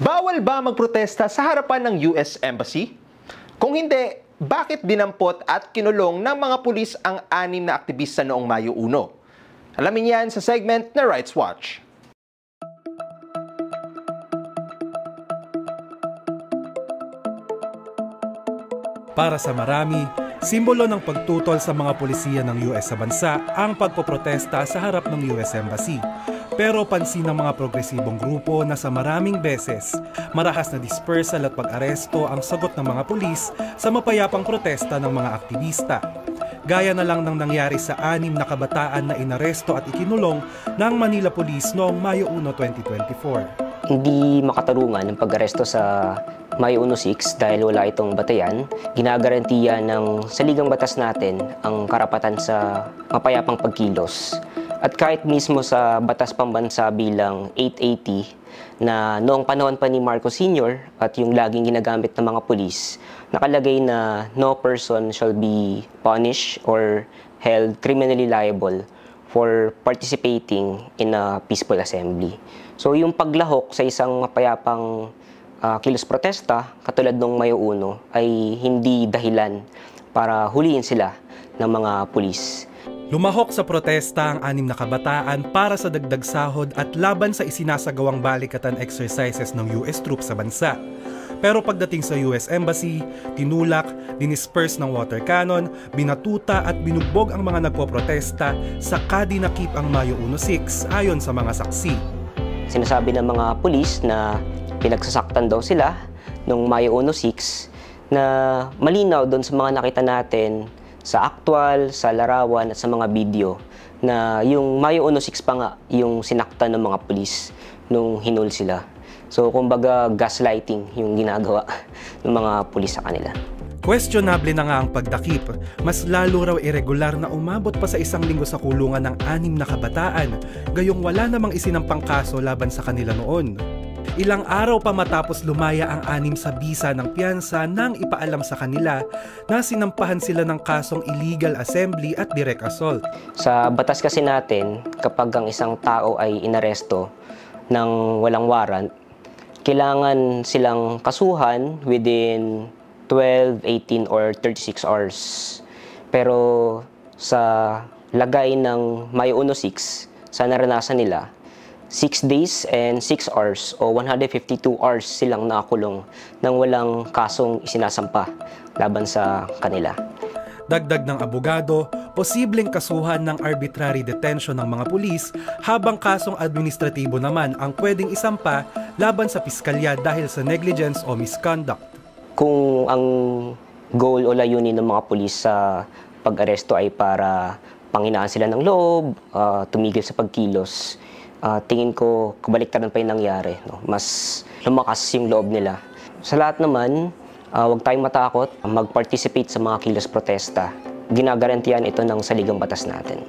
Bawal ba magprotesta sa harapan ng US Embassy? Kung hindi, bakit dinampot at kinulong ng mga pulis ang 6 na aktivista noong Mayo 1? Alamin yan sa segment na Rights Watch. Para sa marami, simbolo ng pagtutol sa mga pulisiya ng US sa bansa ang pagpoprotesta sa harap ng US Embassy. Pero pansin ng mga progresibong grupo na sa maraming beses, marahas na dispersal at pag-aresto ang sagot ng mga pulis sa mapayapang protesta ng mga aktivista. Gaya na lang ng nangyari sa 6 na kabataan na inaresto at ikinulong ng Manila Police noong Mayo 1, 2024. Hindi makatarungan ang pag-aresto sa Mayo 1-6 dahil wala itong batayan. Ginagarantiya ng saligang batas natin ang karapatan sa mapayapang pagkilos. At kahit mismo sa batas pambansa bilang 880 na noong panahon pa ni Marcos Sr. at yung laging ginagamit ng mga pulis, nakalagay na no person shall be punished or held criminally liable for participating in a peaceful assembly. So yung paglahok sa isang mapayapang kilos protesta, katulad ng Mayo 1, ay hindi dahilan para huliin sila ng mga pulis. Lumahok sa protesta ang 6 na kabataan para sa dagdag sahod at laban sa isinasagawang balikatan exercises ng US troops sa bansa. Pero pagdating sa US Embassy, tinulak, dinisperse ng water cannon, binatuta at binugbog ang mga nagpoprotesta, saka dinakip ang Mayo 1-6 ayon sa mga saksi. Sinasabi ng mga pulis na pinagsasaktan daw sila noong Mayo 1-6 na malinaw doon sa mga nakita natin sa aktwal, sa larawan at sa mga video na yung Mayo 1-6 pa nga yung sinaktan ng mga pulis nung hinul sila. So kumbaga gaslighting yung ginagawa ng mga pulis sa kanila. Questionable na nga ang pagdakip. Mas lalo raw irregular na umabot pa sa 1 linggo sa kulungan ng 6 na kabataan, gayong wala namang isinampang kaso laban sa kanila noon. Ilang araw pa matapos lumaya ang 6 sa bisa ng piyansa nang ipaalam sa kanila na sinampahan sila ng kasong illegal assembly at direct assault. Sa batas kasi natin, kapag ang isang tao ay inaresto ng walang warrant, kailangan silang kasuhan within 12, 18, or 36 hours. Pero sa lagay ng Mayo 1-6, sa naranasan nila, 6 days and 6 hours o 152 hours silang nakakulong nang walang kasong isinasampa laban sa kanila. Dagdag ng abogado, posibleng kasuhan ng arbitrary detention ng mga pulis habang kasong administratibo naman ang pwedeng isampa laban sa piskalya dahil sa negligence o misconduct. Kung ang goal o layunin ng mga pulis sa pag-aresto ay para panghinaan sila ng loob, tumigil sa pagkilos, tingin ko kabaliktaran pa yung nangyari. No? Mas lumakas yung loob nila. Sa lahat naman, huwag tayong matakot mag-participate sa mga kilos protesta. Ginagarantiyan ito ng saligang batas natin.